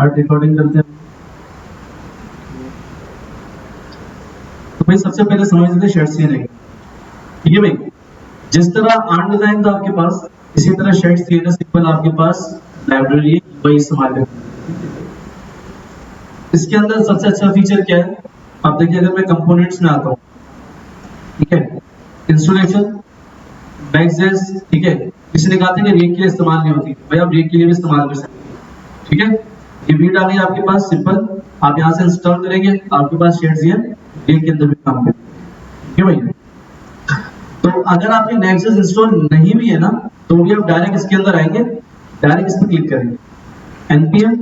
Start recording करते हैं। तो भाई सबसे पहले समझ लेते हैं शेड सीन है, ठीक है भाई। जिस तरह आर्म डिजाइन था आपके पास, इसी तरह शेड सीन सिंपल आपके पास लाइब्रेरी वही इस्तेमाल करते हैं। इसके अंदर सबसे अच्छा फीचर क्या है, आप देखिए अगर मैं कंपोनेंट्स में आता हूँ, ठीक है, इंस्टॉलेशन बैकजेस, ठीक है, किसी ने कहा था कि रिएक्ट के लिए इस्तेमाल नहीं होती, भाई आप रिएक्ट के लिए भी इस्तेमाल कर सकते हैं, ठीक है। ये वीड आ गई आपके पास सिंपल, आप यहाँ से इंस्टॉल करेंगे, आपके पास शेड्स ये रिएक्ट के अंदर भी काम करेंगे, ठीक है भाई। तो अगर आपके नेक्सस इंस्टॉल नहीं भी है ना, तो भी आप डायरेक्ट इसके अंदर आएंगे, डायरेक्ट इस पर क्लिक करेंगे npm,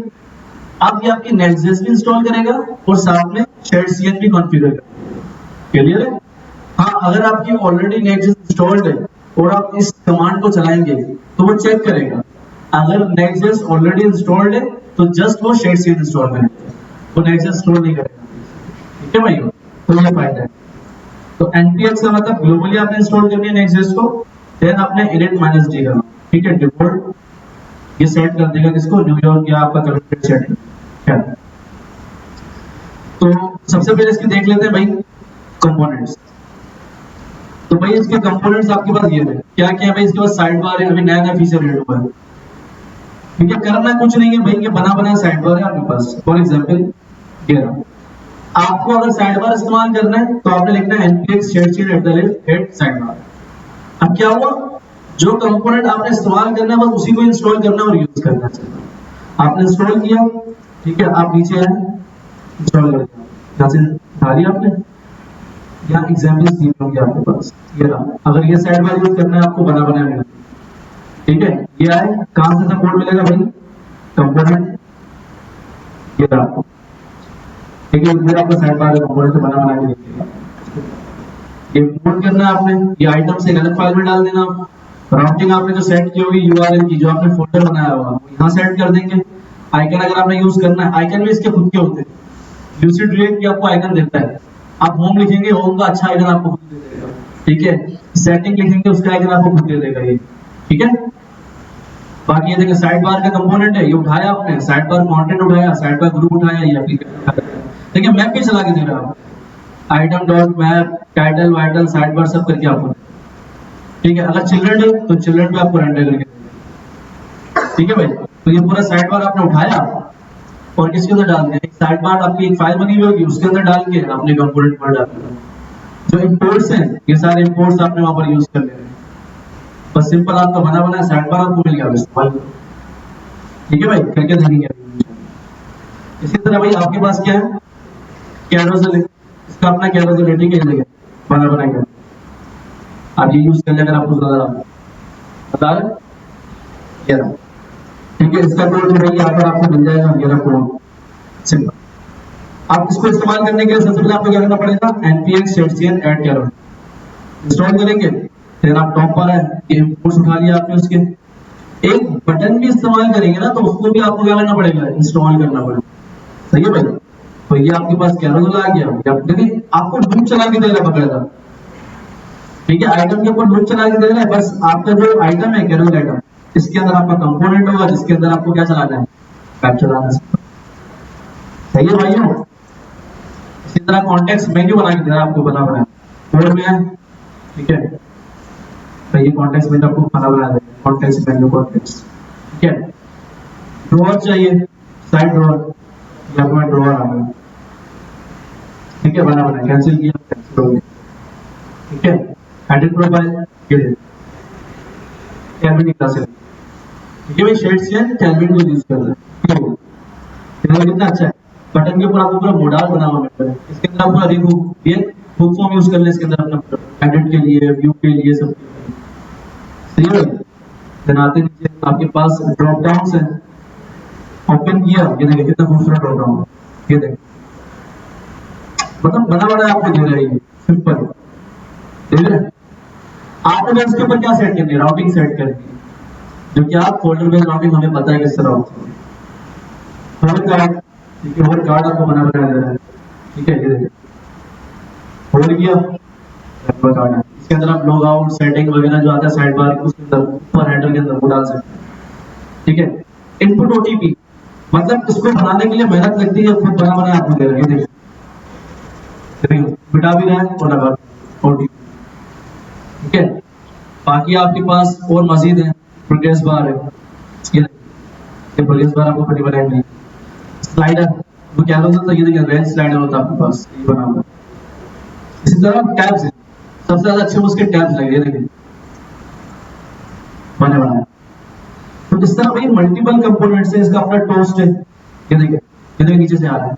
अब ये आपकी नेक्सस भी इंस्टॉल करेगा और साथ में शेड सीएन भी कॉन्फ़िगर करेगा। क्लियर है? हाँ, अगर आपकी ऑलरेडी नेक्सस इंस्टॉल्ड है और आप इस कमांड को चलाएंगे तो वो चेक करेगा, अगर नेक्सस ऑलरेडी इंस्टॉल्ड है तो जस्ट वो शेड सीएन इंस्टॉल करेगा, वो नेक्सस इंस्टॉल नहीं करेगा, ठीक है भाई। तो ये फायदा है। तो npx का मतलब ग्लोबली आपने इंस्टॉल करनी है नेक्सस को, देन आपने init -d करना, ठीक है, डिफॉल्ट ये सेट कर देगा किसको, न्यूयॉर्क या आपका कनेक्टेड सेट क्या। तो सबसे पहले इसकी देख लेते हैं भाई कंपोनेंट्स। तो भाई इसके कंपोनेंट्स आपके पास ये है, क्या क्या है भाई, इसके पास साइड बार है, अभी नया नया फीचर ऐड हुआ है, ठीक है। करना कुछ नहीं है भाई, ये बना बनाया साइड बार है आपके पास। फॉर एग्जांपल ये रहा, आपको अगर साइड बार इस्तेमाल करना है तो आपने लिखना है npx head साइड बार। अब क्या हुआ, जो कंपोनेंट आपने इस्तेमाल करना है बस उसी को इंस्टॉल करना और यूज करना है। आपने इंस्टॉल किया, ठीक है, आप नीचे आए, इंस्टॉल कर दिया, यहाँ से डाली आपने, यहाँ एग्जाम्पल्स दिए होंगे आपके पास, ये रहा। अगर ये साइड बार यूज करना है आपको बना बनाया मिलेगा, ठीक है। ये आए, कहाँ से सपोर्ट मिलेगा भाई, कंपोनेंट, ये रहा, ठीक है। फिर आपको साइड बार कंपोनेंट से बना बना के दिखेगा। ये इंपोर्ट करना है आपने, ये आइटम से अलग फाइल में डाल देना। राउटिंग आपने जो सेट की होगी यूआरएल की, जो आपने फोल्डर बनाया होगा वो यहाँ सेट कर देंगे। आइकन अगर आपने यूज करना है, आइकन भी इसके खुद के होते हैं, यूसिड रिएक्ट की आपको आइकन देता है, आप होम लिखेंगे, होम का अच्छा आइकन आपको खुद दे देगा, ठीक है। सेटिंग लिखेंगे, उसका आइकन आपको खुद दे देगा ये, ठीक है। बाकी ये देखिए साइड बार का कंपोनेंट है, ये उठाया आपने, साइड बार कंटेंट उठाया, साइड बार ग्रुप उठाया, ये एप्लीकेशन उठाया, देखिए मैप भी चला के दे रहा है, item dot map, title vital side bar सब करके आपको, ठीक है। अगर चिल्ड्रन है तो चिल्ड्रन पे आपको रेंडर करके, ठीक है भाई। तो ये पूरा साइड बार आपने उठाया और किसके अंदर डाल दिया, एक साइड बार आपकी एक फाइल बनी हुई होगी उसके अंदर डाल के अपने कंपोनेंट पर डाल दिया। जो इंपोर्ट्स हैं ये सारे इंपोर्ट्स आपने वहां पर यूज कर लेने हैं, बस सिंपल आपका बना बनाया साइड बार आपको मिल गया इस्तेमाल, ठीक है भाई, करके देखेंगे। इसी तरह भाई आपके पास क्या है, कैरोसेल है, इसका अपना कैरोसेल है, ठीक है, बना बनाएगा, आप ये यूज कर ले अगर आपको ज्यादा बता रहे, ये रहा, ठीक है। इसका कोड भाई यहाँ पर आपको मिल जाएगा, ये रहा कोड, सिंपल। आप इसको इस्तेमाल करने के लिए सबसे पहले आपको क्या करना पड़ेगा, npx shadcn add कैरो इंस्टॉल करेंगे, फिर आप टॉप पर है, ये इंपोर्ट्स उठा लिया आपने, उसके एक बटन भी इस्तेमाल करेंगे ना तो उसको भी आपको क्या करना पड़ेगा, इंस्टॉल करना पड़ेगा, सही है भाई। तो ये आपके पास कैरोसेल आ गया, देखिए आपको लूप चला के दे रहा है बकायदा, ठीक है, आइटम के ऊपर लूप चला के दे रहा है, बस आपका जो आइटम है कैरोसेल आइटम, इसके अंदर आपका कंपोनेंट होगा जिसके अंदर आपको क्या चलाना है, मैप चलाना है, सही है भाइयों। इसी तरह कॉन्टेक्स्ट मेन्यू बना के दे रहा है आपको, बना बनाया कोड में है, ठीक है। तो ये कॉन्टेक्स्ट मेन्यू आपको बना बना देगा, कॉन्टेक्स्ट मेन्यू कॉन्टेक्स्ट, ठीक है। ड्रॉअर चाहिए, साइड ड्रॉअर, या कोई ड्रॉअर आ गया, ठीक है, बना बना कैंसिल किया, कैंसिल हो गया, ठीक है। एडिट प्रोफाइल, ये देखिए कैल्विन की क्लास है, ठीक है भाई, शेड्स से कैल्विन को यूज कर रहे हैं, ये कितना अच्छा है। बटन के ऊपर आपको पूरा मॉडल बना हुआ मिलता है, इसके अंदर आप पूरा रिमूव ये हुक फॉर्म यूज कर ले इसके अंदर अपना एडिट के लिए, व्यू के लिए, सब सही है। देन आते नीचे आपके पास ड्रॉप डाउन्स है, ओपन किया, ये देखिए कितना खूबसूरत ड्रॉप डाउन है, ये देखिए मतलब बना बना आपको दे रहा है, ये सिंपल, ठीक है। आपने इसके ऊपर क्या सेट करनी है, राउटिंग सेट करनी है, जो कि आप फोल्डर बेस्ड राउटिंग हमें पता है किस तरह होती है, होल्ड कार्ड, ठीक है, होल्ड कार्ड आपको बना बनाया दे रहा है, ठीक है, ये देखिए होल्ड किया, कार्ड है, इसके अंदर आप लॉग आउट सेटिंग वगैरह जो आता है साइड बार उसके अंदर ऊपर हेडर के अंदर वो डाल सकते हैं, ठीक है। इनपुट ओटीपी, मतलब इसको बनाने के लिए मेहनत लगती है, खुद बना बना आपको दे रहे हैं, देखिए बिटा भी रहा है और लगा ओटी। ठीक है, बाकी आपके पास और मजीद है, प्रोग्रेस बार है, ये प्रोग्रेस बार आपको पट्टी बनाएंगे। स्लाइडर वो क्या होता है, ये देखिए रेल स्लाइडर होता है आपके पास, ये बना हुआ। इसी तरह टैब्स है, सबसे ज्यादा अच्छे उसके टैब्स लगे, ये देखिए बने बनाए। तो इस तरह भाई मल्टीपल कंपोनेंट्स है, इसका अपना टोस्ट है, ये देखिए ये देखिए नीचे से आ रहा है,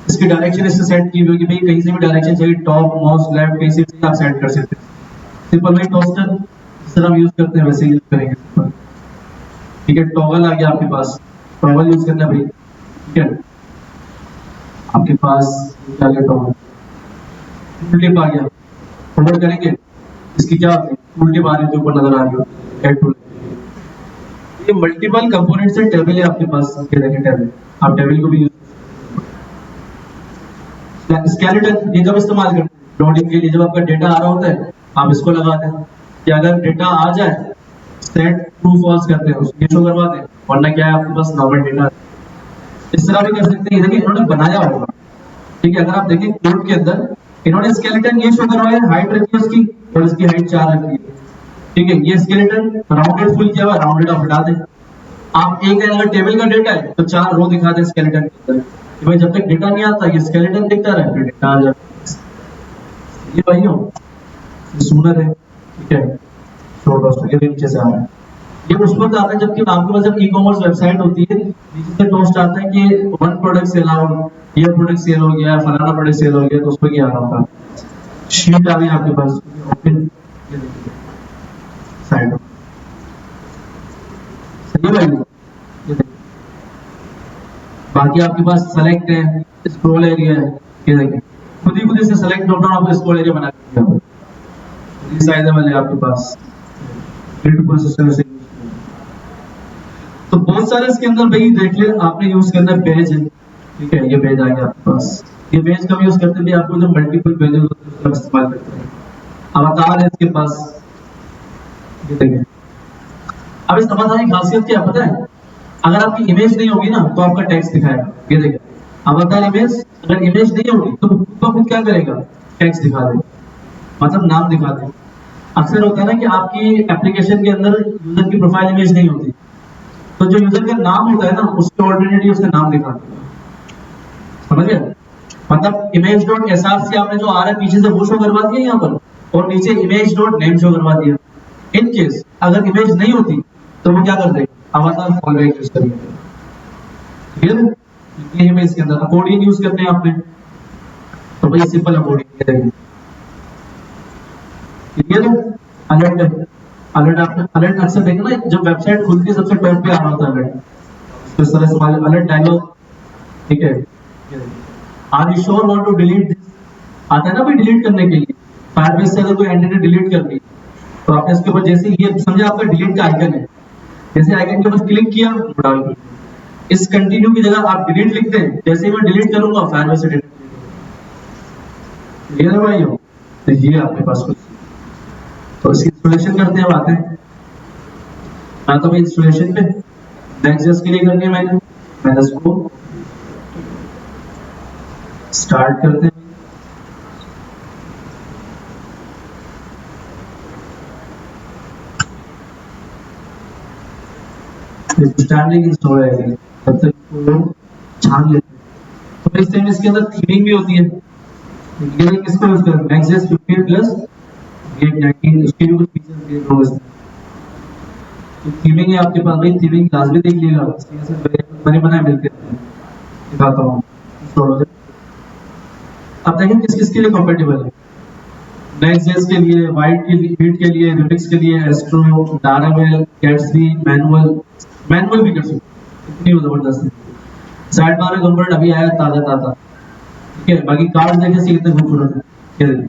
इसकी डायरेक्शन इससे सेट की हुई है कि भाई कहीं से भी डायरेक्शन चाहिए, टॉप माउस लेफ्ट कहीं से भी आप सेट कर सकते हैं। सिंपल भाई टोस्टर जिस तरह हम यूज करते हैं वैसे यूज करेंगे सिंपल। ठीक है, टॉगल आ गया आपके पास, टॉगल यूज करना भाई। ठीक है, आपके पास क्या गया टॉगल, टूल आ गया, होल्ड करेंगे इसकी क्या टूल टिप आ रही है ऊपर नजर आ रही है, ऐड टूल। ये मल्टीपल कंपोनेंट से टेबल है आपके पास, ये देखिए टेबल, आप टेबल को भी यूज, स्केलेटन ये कब इस्तेमाल करते हैं, लोडिंग के लिए, जब आपका डेटा आ रहा होता है आप इसको लगाते हैं कि अगर डेटा आ जाए सेट ट्रू फॉल्स करते हैं उसको शो करवाते हैं, वरना क्या है आपके पास नॉर्मल डेटा। इस तरह भी कर सकते हैं, देखिए इन्होंने बनाया होगा। ठीक है, अगर आप देखें कोड के अंदर इन्होंने स्केलेटन ये शो करवाया, हाइट रखी है उसकी और इसकी हाइट 4 रखी है। ठीक है, ये स्केलेटन राउंडेड फुल किया हुआ, राउंडेड आप हटा दें। आप एक अगर टेबल का डेटा है तो 4 रो दिखा दें स्केलेटन के अंदर, भाई जब तक डेटा नहीं आता ये स्केलेटन दिखता रहे, फिर डेटा आ जाए। ये भाइयों सूनर है। ठीक है, शॉर्ट टोस्ट के नीचे से आ रहा है, ये उस वक्त आता है जबकि आपके पास जब ई कॉमर्स वेबसाइट होती है, नीचे से टोस्ट आता है कि वन प्रोडक्ट सेल आउट, ये प्रोडक्ट सेल हो गया, फलाना प्रोडक्ट सेल हो गया, तो उसमें क्या आ रहा होता है, शीट आ गई आपके पास ओपन साइड। सही भाई, ये देखिए बाकी आपके पास सेलेक्ट है, स्क्रॉल एरिया है, ये देखिए खुद ही से सेलेक्ट ड्रॉप डाउन आपको स्क्रॉल एरिया बना के दिया, ये साइजेबल है आपके पास, बिल्कुल सिस्टम से। तो बहुत सारे इसके अंदर भाई देख ले, आपने यूज करना है पेज है। ठीक है, ये पेज आ गया आपके पास, ये पेज कब यूज करते हैं भी आपको, जो मल्टीपल पेजेस होते हैं उसका इस्तेमाल करते हैं। अवतार है इसके पास, ये देखिए। अब इस अवतार की खासियत क्या पता है, अगर आपकी इमेज नहीं होगी ना तो आपका टेक्स्ट दिखाएगा, ये देखिए अवतार इमेज, अगर इमेज नहीं होगी तो खुद क्या करेगा, टेक्स्ट दिखा देगा, मतलब नाम दिखा देगा। अक्सर होता है ना कि आपकी एप्लीकेशन के अंदर यूजर की प्रोफाइल इमेज नहीं होती, तो जो यूजर का नाम होता है ना उसके ऑल्टरनेटिव उसका नाम दिखा देगा, समझ गए। मतलब इमेज डॉट एसआरसी आपने जो आ रहा है पीछे से वो शो करवा दिया यहाँ पर, और नीचे इमेज डॉट नेम शो करवा दिया। इन केस अगर इमेज नहीं होती तो वो क्या कर देगा, अवतार फॉलोइंग यूज करेगा। क्लियर है, ये इमेज के अंदर अकॉर्डिंग यूज करते हैं आपने, तो भाई सिंपल अकॉर्डिंग रहेगी। क्लियर है, अलर्ट है, अलर्ट आपने अलर्ट अक्सर देखना ना जब वेबसाइट खुलती है सबसे टॉप पे आ रहा होता है अलर्ट, तो इस तरह से अलर्ट डायलॉग। ठीक है, are you sure want to delete this, आता है ना भाई डिलीट करने के लिए, फायरबेस से अगर कोई एंटिटी डिलीट कर दी तो आपने इसके ऊपर जैसे ये समझे आपका डिलीट का आइकन है, जैसे आइकन के ऊपर क्लिक किया डाल दिया, इस कंटिन्यू की जगह आप डिलीट लिख दें, जैसे ही मैं डिलीट करूंगा फायरबेस से डिलीट। क्लियर है भाई, तो ये आपके पास कुछ, तो इसकी इंस्टॉलेशन करते हैं, आते हैं तो भाई इंस्टॉलेशन पे नेक्स्ट के लिए करनी है, मैंने इसको स्टार्ट करते हैं। स्टैंडिंग इंस्टॉल है तब तक वो छान लेते हैं। तो इस टाइम इसके अंदर थीमिंग भी होती है, ये किसको यूज करें, Next.js 15 प्लस React 19, उसके भी कुछ फीचर्स दिए हुए हैं। तो थीमिंग है आपके पास भाई, थीमिंग क्लास भी देख लीजिएगा, CSS वेरिएबल बने बनाए मिलते हैं, दिखाता हूं इंस्टॉल हो जाए। अब देखें किस किस के लिए कंपैटिबल है, Next.js के लिए, वाइट के लिए, बीट के लिए, रिमिक्स के लिए, एस्ट्रो, लारावेल, गैट्सबी, मैनुअल भी कर सकते हैं, इतनी जबरदस्त है। साइड बार कंपोनेंट अभी आया ताजा ताजा। ठीक है, बाकी कार्ड देखें सी कितने खूबसूरत है, ये देखिए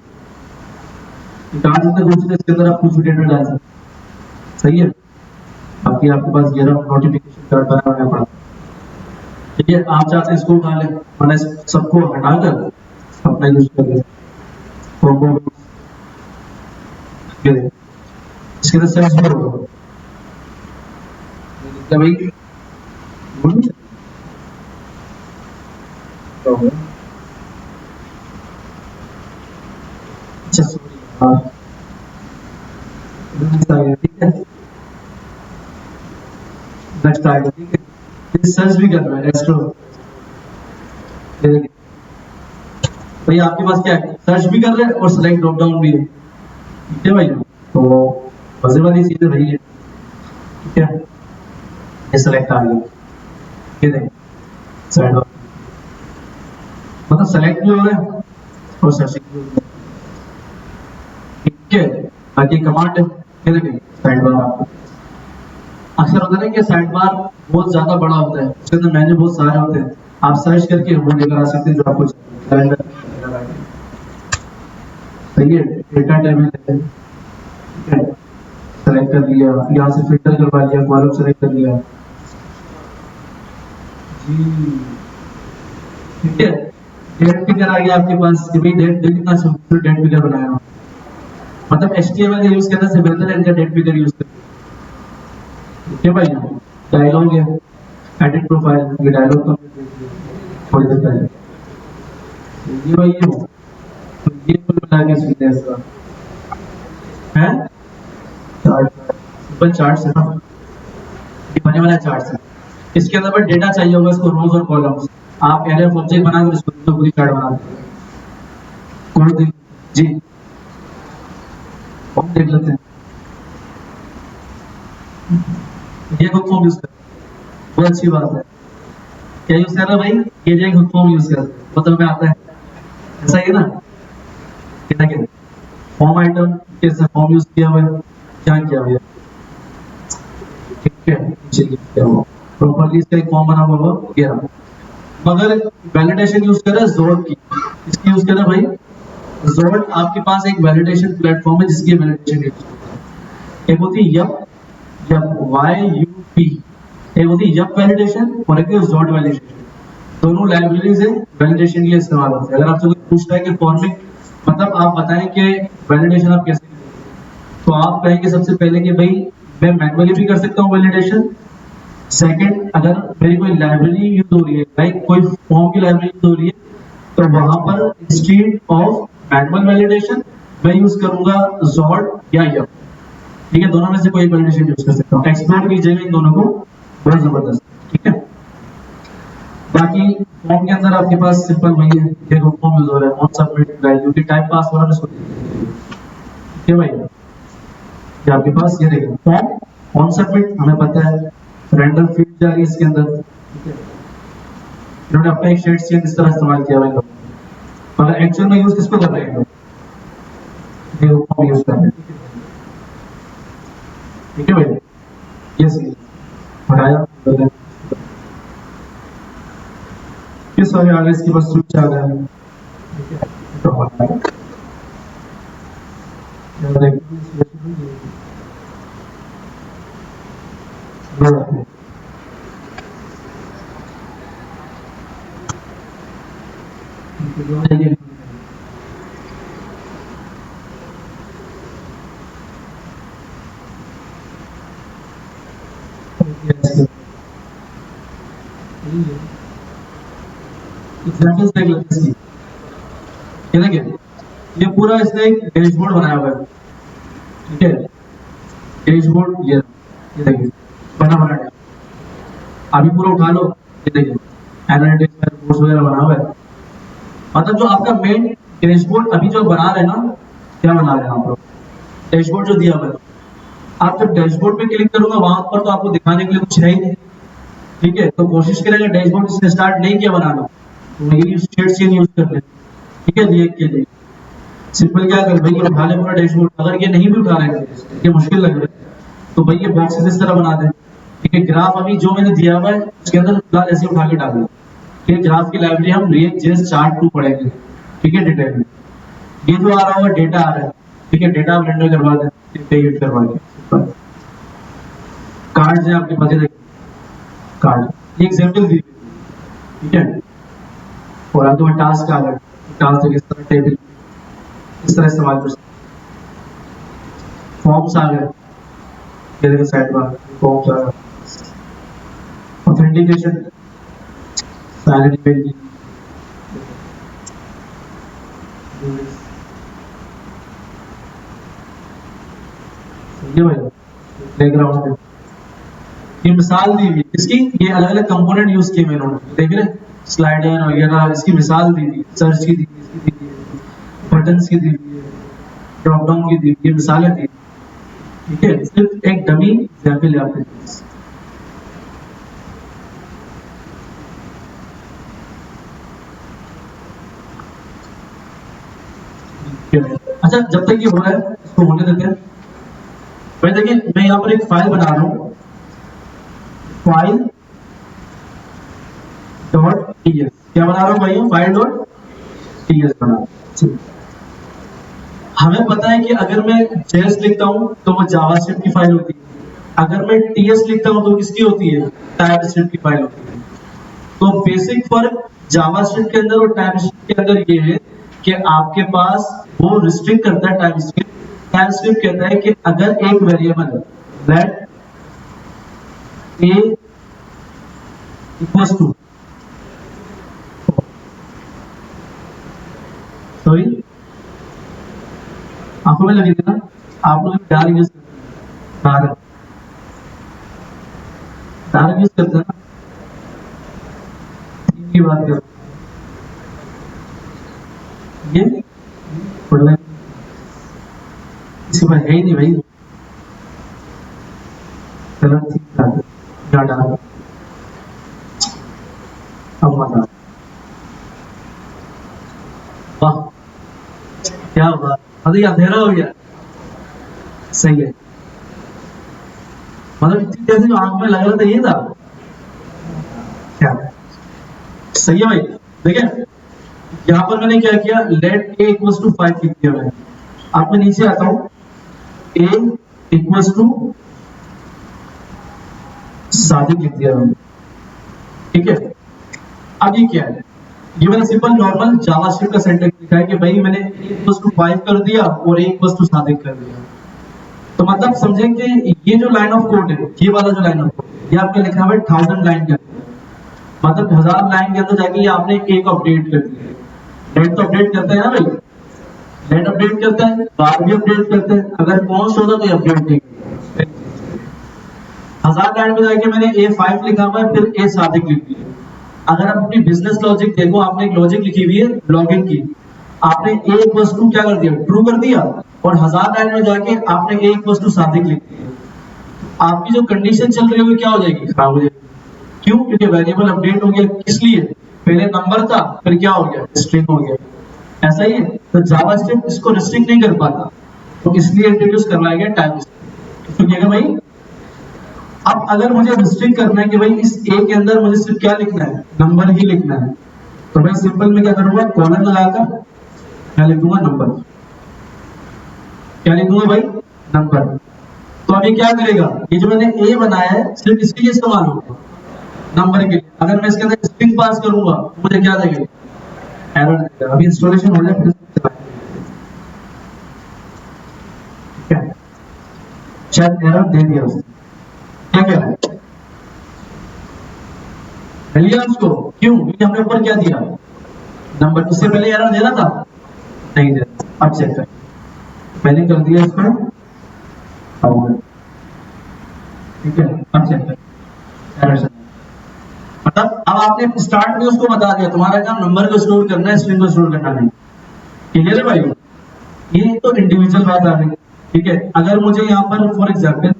कार्ड जितने खूबसूरत है इसके अंदर आप कुछ भी डेटा डाल सकते हैं। सही है, बाकी आपके पास ये रहा नोटिफिकेशन कार्ड बना हुआ है। ठीक है, आप चाहते हैं इसको उठा लें, मैंने सबको हटाकर अपना यूज कर लें। इसके अंदर सेंस होगा भाई, हो गया? अच्छा सॉरी, हाँ नेक्स्ट आ गया, ठीक है, नेक्स्ट आ गया, ठीक है। ये सर्च भी कर रहा है एस्ट्रो, ये देखिए भाई आपके पास क्या है, सर्च भी कर रहे हैं और सिलेक्ट ड्रॉप डाउन भी है, ठीक है भाई। तो मजे वाली चीज है भाई ये, ठीक है, ये सेलेक्ट आ गया, ये देखिए साइड बार, मतलब सेलेक्ट भी हो रहा है और सर्चिंग भी हो रहा है, ठीक है। बाकी कमांड है, ये देखिए साइड बार आपको अक्सर होता है ना कि साइड बार बहुत ज्यादा बड़ा होता है, उसके अंदर मेन्यू बहुत सारे होते हैं, आप सर्च करके वो लेकर आ सकते हैं जो आपको चाहिए, कैलेंडर सही है, डेटा टेबल है, ठीक है, सेलेक्ट कर लिया, यहाँ से फिल्टर करवा लिया, कॉलम सेलेक्ट कर लिया जी, ठीक है। डेट पिकर आ गया आपके पास कि भाई डेट कितना सिंपल डेट पिकर बनाया हो, मतलब HTML का यूज करने से बेहतर है इनका डेट पिकर यूज करना, ठीक है भाई। डायलॉग है, एडिट प्रोफाइल, ये डायलॉग तो थोड़ी देर पहले ये भाई ये तो ये कुल मिला के सीखते हैं इसका है चार्ट, सिंपल चार्ट है ना, ये बने वाला चार्ट है, इसके अंदर पर डेटा चाहिए होगा इसको, रोज और कॉलम्स, आप एरे ऑफ ऑब्जेक्ट बनाकर इसको तो पूरी चार्ट बना देंगे, कोड देख जी, हम देख लेते हैं, ये खुद फॉर्म यूज कर, बहुत अच्छी बात है, क्या यूज कर रहा है भाई, ये जो खुद फॉर्म यूज कर, मतलब में आता है ऐसा ही है ना, क्या क्या फॉर्म आइटम कैसे फॉर्म यूज किया हुआ है, क्या किया हुआ है, ठीक है, चलिए क्या हुआ प्रॉपर्ली इसका एक फॉर्म बना हुआ होगा ये रहा, मगर वैलिडेशन यूज कर रहा है जोड की, इसकी यूज कर रहा है भाई जोड, आपके पास एक वैलिडेशन प्लेटफॉर्म है जिसकी वैलिडेशन यूज करता है, एक होती है यप YUP, एक होती है यप वैलिडेशन और एक है जोड वैलिडेशन, दोनों लाइब्रेरीज है वैलिडेशन के लिए इस्तेमाल होते हैं। अगर आपसे कोई पूछता है कि फॉर्मिंग मतलब आप बताएं कि वैलिडेशन आप कैसे करेंगे, तो आप कहेंगे सबसे पहले कि भाई मैं मैनुअली भी कर सकता हूँ वैलिडेशन, सेकंड अगर मेरी कोई लाइब्रेरी यूज हो रही है, लाइक कोई फॉर्म की लाइब्रेरी यूज हो रही है, तो वहां पर इंस्टेड ऑफ मैनुअल वैलिडेशन मैं यूज करूंगा जोड या यप, ठीक है, दोनों में से कोई एक वैलिडेशन यूज कर सकता हूँ, एक्सप्लोर कीजिएगा इन दोनों को, बहुत जबरदस्त, ठीक है। बाकी फॉर्म के अंदर आपके पास सिंपल वही है, देखो फॉर्म यूज हो रहा है, ऑन सबमिट वैल्यू की टाइप पास हो रहा है इसको, ठीक है भाई, ये आपके पास ये देखो फॉर्म ऑन सबमिट हमें पता है, रैंडम फील्ड जा रही है इसके अंदर, ठीक है, इन्होंने अपना एक शेड चेंज इस तरह इस्तेमाल किया भाई, मगर एक्चुअल में यूज किसको कर रहे हैं, देखो फॉर्म यूज कर रहे हैं, ठीक है भाई, ये सही हटाया, किस वाले आगे इसके पास स्विच आ गया, ठीक है, तो हटाया, एग्जांपल्स देख लेते हैं, ये देखिए ये पूरा इसने एक डैशबोर्ड बनाया हुआ है, ठीक है, डैशबोर्ड ये देखिए बना बना है, अभी पूरा उठा लो, ये देखिए एनालिटिक्स में रिपोर्ट्स वगैरह बना हुआ है, मतलब जो आपका मेन डैशबोर्ड अभी जो बना रहे हैं ना, क्या बना रहे हैं आप लोग, डैशबोर्ड जो दिया हुआ है, आप जब डैशबोर्ड पे क्लिक करोगे वहां पर तो आपको दिखाने के लिए कुछ है ही नहीं, ठीक है, तो कोशिश करेंगे डैशबोर्ड इसने स्टार्ट नहीं किया बनाना, तो ये शेड सीन यूज कर ले, ठीक है, ये के लिए सिंपल क्या कर भाई उठा ले पूरा डैशबोर्ड, अगर ये नहीं भी उठा रहे हैं ये मुश्किल लग रहा है तो भाई ये बॉक्सेस इस तरह बना दे, ठीक है, ग्राफ अभी जो मैंने दिया हुआ है उसके अंदर फिलहाल ऐसे उठा के डाल दो, ठीक है, ग्राफ की लाइब्रेरी हम React.js चार्ट 2 पढ़ेंगे, ठीक है, डिटेल में ये जो आ रहा होगा डेटा आ रहा है, ठीक है, डेटा आप रेंडर करवा दें, एडिट करवा के, कार्ड्स है आपके पास, कार्ड एग्जांपल दी, ठीक है, और अब तो टास्क आ गया, टास्क इस तरह टेबल इस तरह इस्तेमाल कर सकते, फॉर्म्स आ गए, ये देखिए साइड बार फॉर्म्स आ गए, ऑथेंटिकेशन साइलेंट पेज, ये भाई प्लेग्राउंड में ये मिसाल दी हुई इसकी, ये अलग अलग कंपोनेंट यूज किए मैंने, देख रहे स्लाइडर वगैरह, इसकी मिसाल दी हुई, सर्च की दी हुई, इसकी दी हुई है, बटन्स की दी हुई है, ड्रॉप डाउन की दी हुई, ये मिसालें दी, ठीक है, सिर्फ एक डमी एग्जाम्पल है आपके पास। अच्छा जब तक ये हो रहा है इसको होने देते हैं। भाई देखिए मैं यहाँ पर एक फाइल बना रहा हूँ, फाइल डॉट टीएस, क्या बना रहा हूँ भाई, फाइल डॉट टीएस बना रहा हूँ। हमें पता है कि अगर मैं जेएस लिखता हूँ तो वो जावास्क्रिप्ट की फाइल होती है, अगर मैं टीएस लिखता हूँ तो किसकी होती है, टाइपस्क्रिप्ट की फाइल होती है। तो बेसिक फर्क जावास्क्रिप्ट के अंदर और टाइपस्क्रिप्ट के अंदर ये है कि आपके पास वो रिस्ट्रिक्ट करता है टाइपस्क्रिप्ट कहता है कि अगर एक variable let a equals to, sorry आपको में लगी थी ना, आप लोग डार्क यूज डार्क यूज करते हैं ना, की बात कर ये पढ़ना इसके पास है ही नहीं भाई, गलत थी क्या डाला, अब मजा, वाह क्या बात, मतलब अंधेरा हो गया, सही है, मतलब इतनी देर से जो आंख में लग रहा था ये था क्या, सही है भाई। देखिए यहाँ पर मैंने क्या किया, लेट ए इक्वल्स टू 5 लिख दिया मैंने, अब मैं नीचे आता हूँ, ए इक्वल्स टू सादिक लिख दिया मैंने, ठीक है। अब ये क्या है, ये मैंने सिंपल नॉर्मल जावास्क्रिप्ट का सिंटैक्स लिखा है कि भाई मैंने ए इक्वल्स टू 5 कर दिया और ए इक्वल्स टू सादिक कर दिया। तो मतलब समझें कि ये जो लाइन ऑफ कोड है, ये वाला जो लाइन ऑफ कोड है, ये आपने लिखा है 1000 लाइन के अंदर, मतलब 1000 लाइन के अंदर जाके ये आपने एक अपडेट कर दिया। लेट तो अपडेट करते हैं ना भाई, लेट अपडेट करता है, बार भी अपडेट करते हैं, अगर कॉन्स्ट होता तो अपडेट नहीं करता। 1000 लाइन में जाके मैंने A5 लिखा हुआ है, फिर A सादिक लिख दिया। अगर आप अपनी बिजनेस लॉजिक देखो, आपने एक लॉजिक लिखी हुई है लॉगिन की, आपने A इक्वल्स टू क्या कर दिया, ट्रू कर दिया, और 1000 लाइन में जाके आपने A इक्वल्स टू सादिक लिख दिया। आपकी जो कंडीशन चल रही होगी क्या हो जाएगी, खराब हो जाएगी। क्यों, क्योंकि वेरिएबल अपडेट हो गया, किस लिए, पहले नंबर था फिर क्या हो गया, स्ट्रिंग हो गया, ऐसा ही है। तो जावास्क्रिप्ट इसको रिस्ट्रिक्ट नहीं कर पाता, तो इसलिए इंट्रोड्यूस करवाया गया टाइपस्क्रिप्ट। सुनिएगा भाई, अब अगर मुझे रिस्ट्रिक्ट करना है कि भाई इस ए के अंदर मुझे सिर्फ क्या लिखना है, नंबर ही लिखना है, तो भाई सिंपल में क्या करूंगा, कॉलन लगाकर मैं लिखूंगा नंबर, क्या लिखूंगा भाई, नंबर। तो अभी क्या करेगा, ये जो मैंने ए बनाया है सिर्फ इसके लिए इस्तेमाल होगा, नंबर के लिए। अगर मैं इसके अंदर स्ट्रिंग पास करूंगा तो मुझे क्या देगा, एरर देगा। अभी इंस्टॉलेशन हो जाए फिर ठीक है, शायद एरर दे दिया उसने, क्या कह रहा है, मिलिए उसको, क्यों, क्योंकि हमने ऊपर क्या दिया, नंबर। इससे पहले एरर देना था, नहीं दे, अब चेक कर, मैंने कर दिया इसको, ठीक है, अब चेक कर, एरर, मतलब अब आपने स्टार्ट में उसको बता दिया तुम्हारा काम नंबर को स्टोर करना है, स्ट्रिंग को स्टोर करना नहीं। क्लियर है भाई, ये तो इंडिविजुअल बात आ गई, ठीक है। अगर मुझे यहाँ पर for example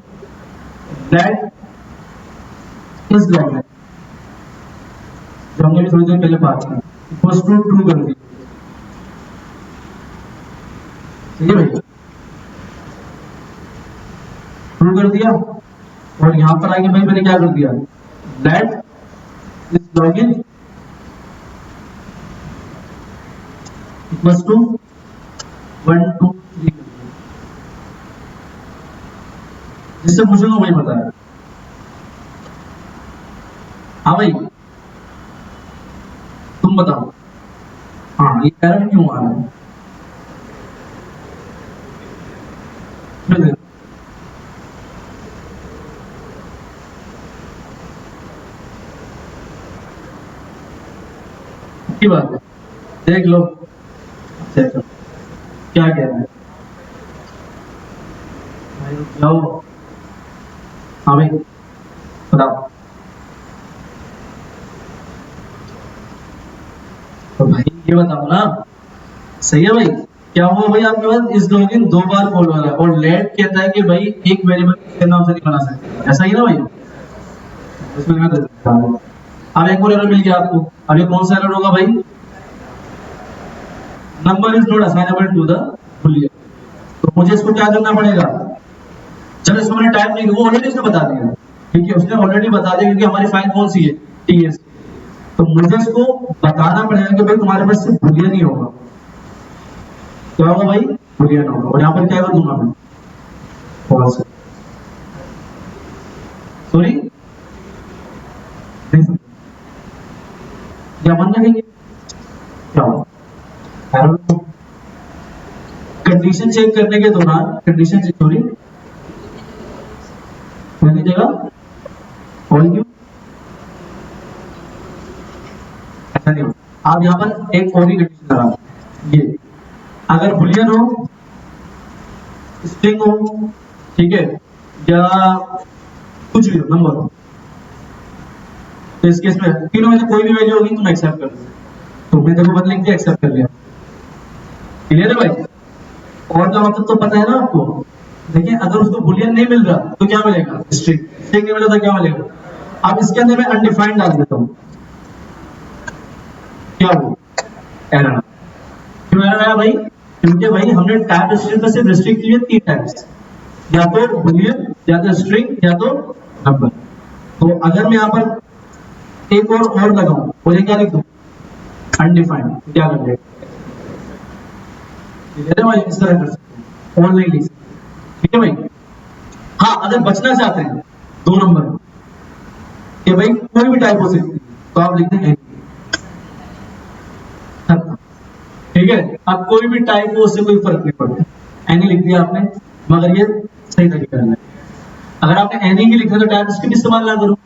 that is login, जो हमने भी थोड़ी देर पहले बात की, इक्वल्स टू ट्रू कर दी, ठीक है भाई, ट्रू कर दिया, और यहाँ पर आगे भाई मैंने क्या कर दिया, that is login equals to 1 2 3, जिससे पूछूंगा वही बताया। हाँ भाई तुम बताओ, हाँ ये एरर क्यों आ रहा है, की बात है, देख लो चेक करो क्या कह रहा है भाई, जाओ। हाँ भाई बताओ। तो भाई ये बताओ ना, सही है भाई। क्या हुआ भाई आपके पास इस लॉगिन 2 बार कॉल हो रहा है और लेट कहता है कि भाई एक वेरिएबल के नाम से नहीं बना सकते, ऐसा ही ना भाई। इसमें मैं दे देता हूं। अब एक और एरर मिल गया आपको। अब ये कौन सा एरर होगा भाई? Number is not assignable to the boolean. तो मुझे इसको क्या करना पड़ेगा? चलो इसको मैंने टाइप नहीं, वो ऑलरेडी उसने बता दिया, ठीक है, उसने ऑलरेडी बता दिया क्योंकि हमारी फाइल कौन सी है? टीएस। तो मुझे इसको बताना पड़ेगा कि भाई तुम्हारे पास सिर्फ बूलियन ही होगा। क्या होगा भाई? बूलियन होगा। और यहाँ पर क्या कर दूंगा मैं? फॉल्स। सॉरी नहीं, क्या मन लगेंगे क्या होगा? कंडीशन चेक करने के दौरान, कंडीशन चेक, सॉरी पहली जगह और क्यों ऐसा नहीं होता। आप यहाँ पर एक और ही कंडीशन लगा, ये अगर बुलियन हो, स्ट्रिंग हो, ठीक है, या कुछ भी हो, नंबर हो, तो इस केस में तीनों में से कोई भी वैल्यू होगी तुम एक्सेप्ट कर दो। तो मैं देखो बदल लिख दिया, एक्सेप्ट कर लिया। क्लियर है भाई? और का मतलब तो पता है ना आपको। देखिए अगर उसको बुलियन नहीं मिल रहा तो क्या मिलेगा? स्ट्रिंग। स्ट्रिंग नहीं मिला तो क्या मिलेगा? अब इसके अंदर मैं अनडिफाइंड डाल देता हूं, क्या हो एरर। क्यों एरर आया भाई? क्योंकि भाई हमने टाइप स्ट्रिंग पर सिर्फ रिस्ट्रिक्ट किए 3 टाइप्स, या तो बुलियन, या तो स्ट्रिंग, या तो नंबर। तो अगर मैं यहां पर एक और लगाऊं और ये क्या लिख दूं? अनडिफाइंड, क्या कर देगा? भाई इस तरह कर सकते हैं और नहीं लिख सकते, ठीक है भाई। हाँ अगर बचना चाहते हैं 2 नंबर कि भाई कोई भी टाइप हो सकती है तो आप लिख दें, ठीक है। अब कोई भी टाइप हो उससे कोई फर्क नहीं पड़ता। एनी लिख दिया आपने, मगर ये सही तरीका है। अगर आपने एनी ही लिखा तो टाइप स्क्रिप्ट इस्तेमाल ना करो,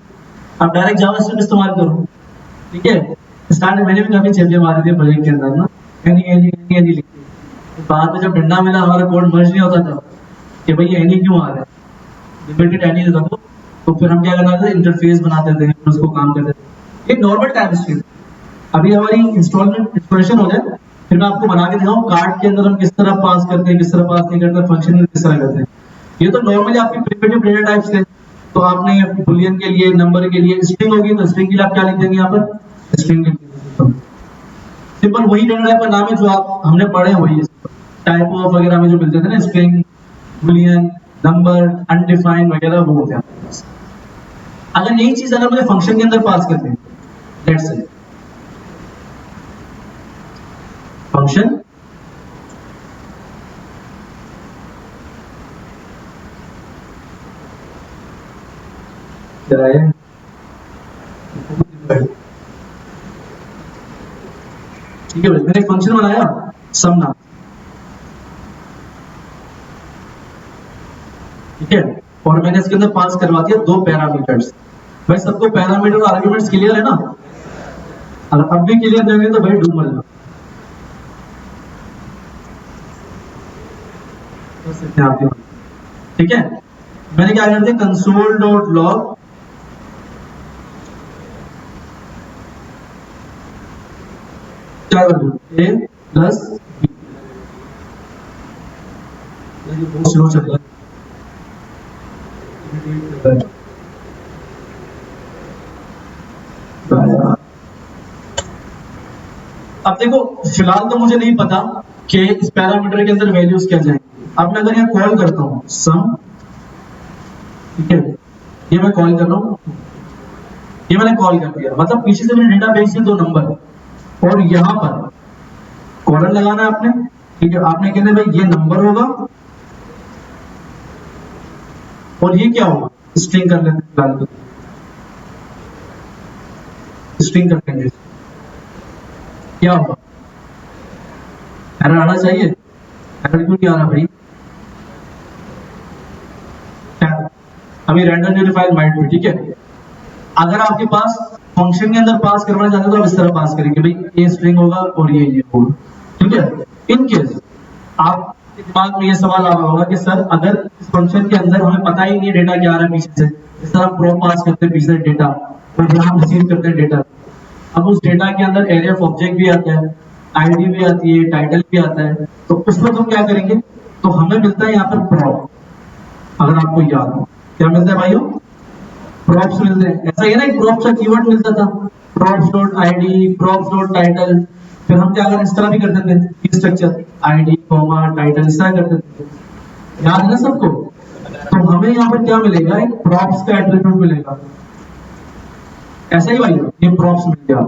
आप डायरेक्ट जावास्क्रिप्ट इस्तेमाल करो, ठीक है। स्टार्ट में मैंने भी काफी चेपे मारे थे प्रोजेक्ट के अंदर ना, एनी एनी एनी एनी लिख के। बाद में जब डंडा मिला हमारा कोड मर्ज नहीं होता था कि भाई ये एनी क्यों आ रहा है, लिमिटेड एनी देता था। तो फिर हम क्या करते थे? इंटरफेस बनाते थे, फिर उसको काम करते थे। एक नॉर्मल टाइप स्क्रिप्ट। अभी हमारी इंस्टॉलेशन हो जाए फिर मैं आपको बना के दिखाऊं कार्ड के अंदर हम किस तरह पास करते हैं, किस तरह पास नहीं करते, फंक्शन में किस तरह करते हैं। ये तो नॉर्मली आपकी प्रिमिटिव डेटा टाइप्स थे। तो आपने बुलियन के लिए, नंबर के लिए, स्ट्रिंग होगी तो स्ट्रिंग के लिए आप क्या लिख देंगे? यहाँ पर स्ट्रिंग लिख देंगे। सिंपल वही डेटा टाइप का नाम है जो आप हमने पढ़े हैं, वही टाइप ऑफ वगैरह में जो मिलते थे ना, स्ट्रिंग, बुलियन, नंबर, अनडिफाइंड वगैरह, वो होते हैं आपके पास। अगर यही चीज अगर मुझे फंक्शन के अंदर पास करते हैं, लेट्स से फंक्शन क्या है, ठीक है भाई, मैंने एक फंक्शन बनाया सम नाम, ठीक है, और मैंने इसके अंदर पास करवा दिया 2 पैरामीटर्स। भाई सबको पैरामीटर और आर्गुमेंट्स क्लियर है ना? अगर अब भी क्लियर नहीं है तो भाई डूब मरना। ठीक है, मैंने क्या कर दिया? कंसोल डॉट लॉग क्या कर दूं? ए प्लस बी। बहुत स्लो चल रहा है। अब देखो फिलहाल तो मुझे नहीं पता कि इस पैरामीटर के अंदर वैल्यूज क्या जाएंगी। अब मैं अगर यहाँ कॉल करता हूँ सम, ठीक है, ये मैं कॉल कर रहा हूँ, ये मैंने कॉल कर दिया, मतलब पीछे से मैंने डेटा भेज दिया 2 नंबर, और यहाँ पर कॉलन लगाना है आपने, ठीक है। आपने कहना भाई ये नंबर होगा और ये क्या होगा? स्ट्रिंग कर लेते हैं, स्ट्रिंग कर लेंगे। क्या होगा? एरर आना चाहिए, एरर क्यों नहीं आ रहा भाई? अभी रैंडम यूनिफाइड माइंड में, ठीक है। अगर आपके पास फंक्शन के अंदर पास करवाना चाहते हो तो आप इस तरह पास करेंगे, भाई ये स्ट्रिंग होगा और ये होगा, ठीक है। इन केस आपके दिमाग में ये सवाल आ रहा होगा कि सर अगर इस फंक्शन के अंदर हमें पता ही नहीं है डेटा क्या आ रहा है पीछे से, इस तरह हम प्रोब पास करते हैं पीछे से डेटा और यहाँ हम रिसीव करते हैं डेटा, अब उस डेटा के अंदर एरिया ऑफ ऑब्जेक्ट भी आता है, आईडी भी आती है, टाइटल भी आता है, तो उसमें हम क्या करेंगे, तो हमें मिलता है यहाँ पर प्रोब। अगर आपको याद हो क्या मिलता है भाइयों, प्रॉप्स मिलते हैं। ऐसा ही ना एक प्रॉप्स का कीवर्ड मिलता था, props dot ID, props dot title, फिर हम क्या इस तरह भी करते थे स्ट्रक्चर आईडी कॉमा टाइटल इस तरह करते थे, याद है ना सबको। तो हमें यहाँ पर क्या मिलेगा, एक प्रॉप्स का एट्रीब्यूट मिलेगा। ऐसा ही भाई ये प्रॉप्स मिल गया।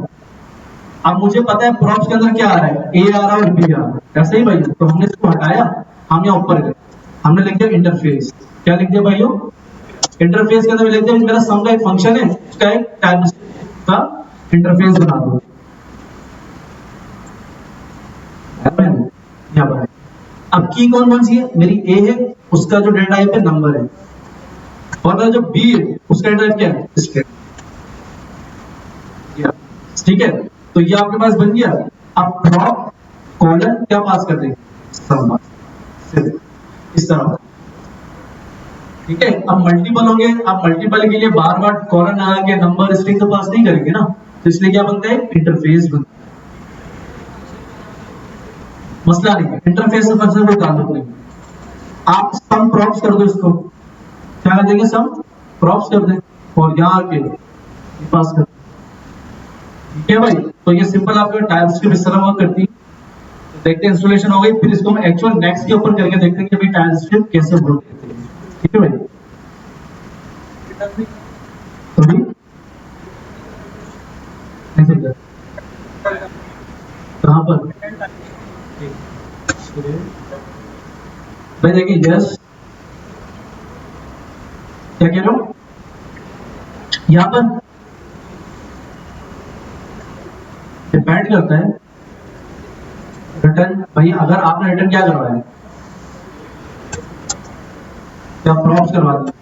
अब मुझे पता है प्रॉप्स के अंदर क्या आ रहा है, ए आ रहा है और बी आ रहा है, ऐसा ही भाई। तो हमने इसको हटाया, हम यहाँ ऊपर गए, हमने लिख दिया इंटरफेस। क्या लिख दिया भाइयों, इंटरफेस के अंदर लिख दिया मेरा सम का एक फंक्शन है, उसका एक टाइप का इंटरफेस बना दो। यहाँ पर अब की कौन सी है, मेरी ए है, उसका जो डेटा टाइप है नंबर है, और मेरा जो बी है उसका डेटा टाइप क्या है, स्ट्रिंग। ठीक है, तो ये आपके पास बन गया। अब प्रॉप कॉलन क्या पास कर देंगे, सम इस तरह। ठीक है, अब मल्टीपल होंगे, अब मल्टीपल के लिए बार बार कॉलन लगा के नंबर स्ट्रिंग तो पास नहीं करेंगे ना, तो इसलिए क्या बनता है, इंटरफेस बनता है। मसला नहीं है, इंटरफेस से फंक्शन कोई ताल्लुक नहीं। आप सम प्रॉप्स कर दो, इसको क्या कर देंगे, सम प्रॉप्स कर दें और यहाँ आके पास कर। ठीक है भाई, तो ये सिंपल आपके टाइपस्क्रिप्ट इस तरह वर्क करती है। तो देखते हैं इंस्टॉलेशन हो गई, फिर इसको हम एक्चुअल नेक्स्ट के ऊपर करके देखते हैं कि भाई टाइपस्क्रिप्ट कैसे वर्क करती है। ठीक है भाई, तो भी कहाँ पर भाई देखिए, यस क्या कह रहे हो, यहाँ पर डिपेंड करता है रिटर्न। भाई अगर आपने रिटर्न क्या करवाया, क्या प्रॉप्स करवा दिया,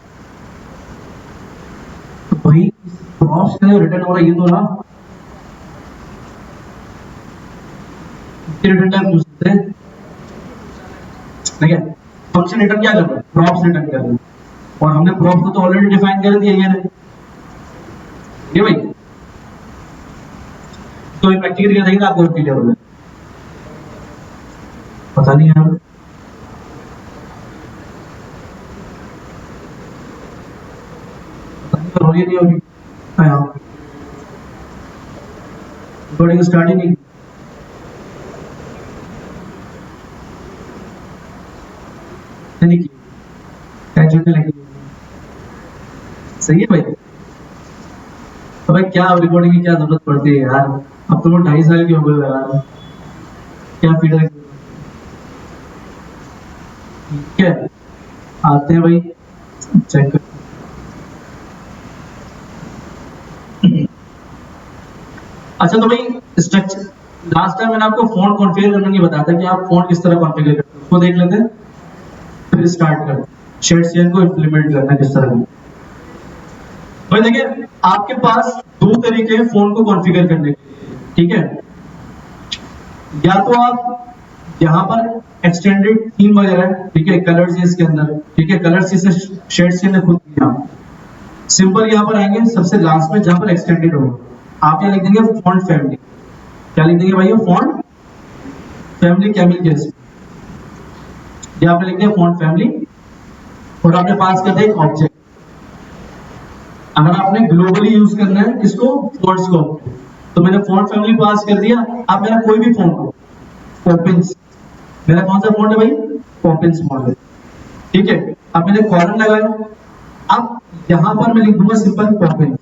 तो भाई प्रॉप्स के रिटर्न हो रहा है, ये तो ना रिटर्न टाइप पूछ सकते हैं। ठीक है, फंक्शन रिटर्न क्या कर रहा है, प्रॉप्स रिटर्न कर रहा है, और हमने प्रॉप्स को तो ऑलरेडी डिफाइन कर दिया ये भाई। तो ये प्रैक्टिकली क्या देखेगा आपको क्लियर हो जाए, पता नहीं यार, पता नहीं हो रही नहीं होगी, रिकॉर्डिंग स्टार्ट ही नहीं, नहीं की टेंशन नहीं लगी। सही है भाई, तो भाई क्या रिकॉर्डिंग की क्या जरूरत पड़ती है यार, अब तो वो 2.5 साल की हो गए यार, क्या फीडबैक। ठीक है, आते हैं भाई चेक कर। अच्छा तो भाई स्ट्रक्चर, लास्ट टाइम मैंने आपको फॉन्ट कॉन्फ़िगर करने की बताया था कि आप फॉन्ट किस तरह कॉन्फ़िगर करते हैं, उसको देख लेते हैं, फिर स्टार्ट करते हैं शेड चेन को इंप्लीमेंट करना किस तरह। भाई देखिए, आपके पास दो तरीके हैं फॉन्ट को कॉन्फ़िगर करने के। ठीक है, या तो आप यहाँ पर एक्सटेंडेड थीम वगैरह, ठीक है, कलर्स है इसके अंदर, ठीक है, कलर्स इसे शेड्स के अंदर खुद किया, सिंपल यहाँ पर आएंगे सबसे लास्ट में जहां पर एक्सटेंडेड होगा, आप क्या लिख देंगे, फॉन्ट फैमिली। क्या लिख देंगे भाई, फॉन्ट फैमिली कैमिल केस, ये आपने लिख दिया फॉन्ट फैमिली, और आपने पास कर दिया ऑब्जेक्ट। अगर आपने ग्लोबली यूज करना है इसको, फॉन्ट्स को, तो मैंने फॉन्ट फैमिली पास कर दिया। अब मेरा कोई भी फॉन्ट हो, पॉपिंस, मेरा कौन सा फॉन्ट है भाई, पॉपिंस फॉन्ट है। ठीक है, अब मैंने कॉलन लगाया, अब यहां पर मैं लिख दूंगा सिंपल पॉपिंस,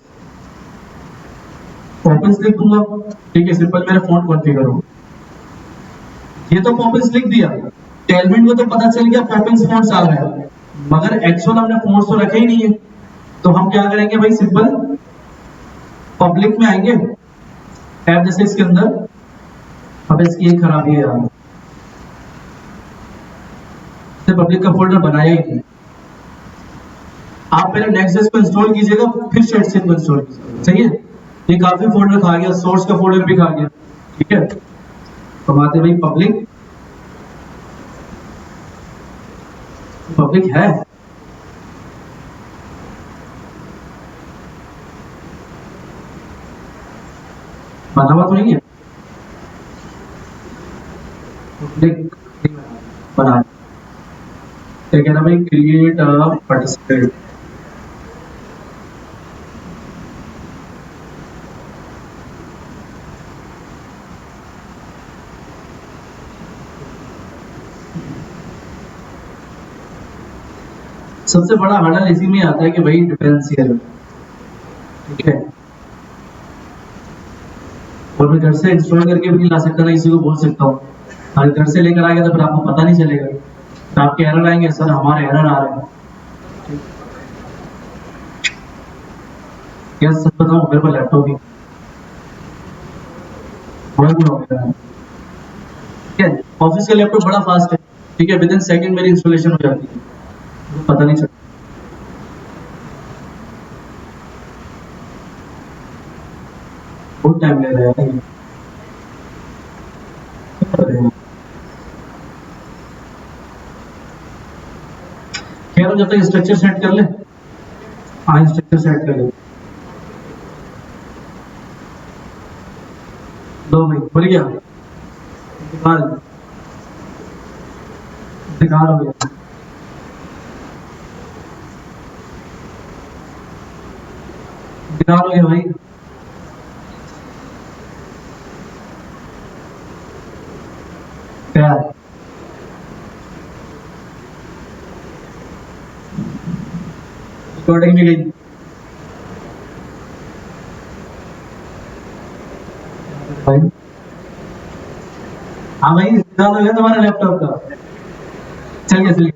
पॉपिंस लिख दूंगा। ठीक है, सिंपल मेरा फॉन्ट कॉन्फ़िगर हो, ये तो पॉपिंस लिख दिया, टेलमेंट को तो पता चल गया पॉपिंस फॉन्ट्स आ रहा है, मगर एक्चुअल हमने फॉन्ट्स तो रखे ही नहीं है। तो हम क्या करेंगे भाई, सिंपल पब्लिक में आएंगे, ऐप जैसे इसके अंदर। अब इसकी एक खराबी है यार, पब्लिक का फोल्डर बनाया ही नहीं। आप पहले नेक्स्ट.js को इंस्टॉल कीजिएगा, फिर शेडचेन को इंस्टॉल कीजिएगा, सही है। ये काफी फोल्डर खा गया, सोर्स का फोल्डर भी खा गया। ठीक है, तो आते भाई पब्लिक पब्लिक है, बना हुआ तो नहीं है पब्लिक, बना क्या कहना भाई, क्रिएट अ पार्टिसिपेट। सबसे बड़ा हर्डल इसी में आता है कि भाई डिफरेंशियल, ठीक है, और मैं घर से इंस्टॉल करके भी नहीं ला सकता ना, इसी को बोल सकता हूँ, अगर घर से लेकर आ गया तो फिर आपको पता नहीं चलेगा, तो आपके एरर आएंगे, सर हमारे एरर आ रहे हैं। क्या सच बताऊं, मेरे पास लैपटॉप ही बहुत बुरा हो गया है। ठीक है, ऑफिस का लैपटॉप बड़ा फास्ट है, ठीक है, विद इन सेकंड मेरी इंस्टॉलेशन हो जाती है, मुझे पता नहीं चलता, बहुत टाइम ले रहा है ये। खैर हम जब तक स्ट्रक्चर सेट कर ले, हाँ स्ट्रक्चर सेट कर ले, दो भाई बोल गया, इंतकाल, इंतकाल हो गया, इंतकाल हो गया भाई, क्या रिकॉर्डिंग भी गई भाई, हाँ भाई इंतकाल हो गया तुम्हारे लैपटॉप का, चल गया चल गया।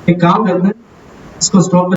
एक काम करते हैं, इसको स्टॉप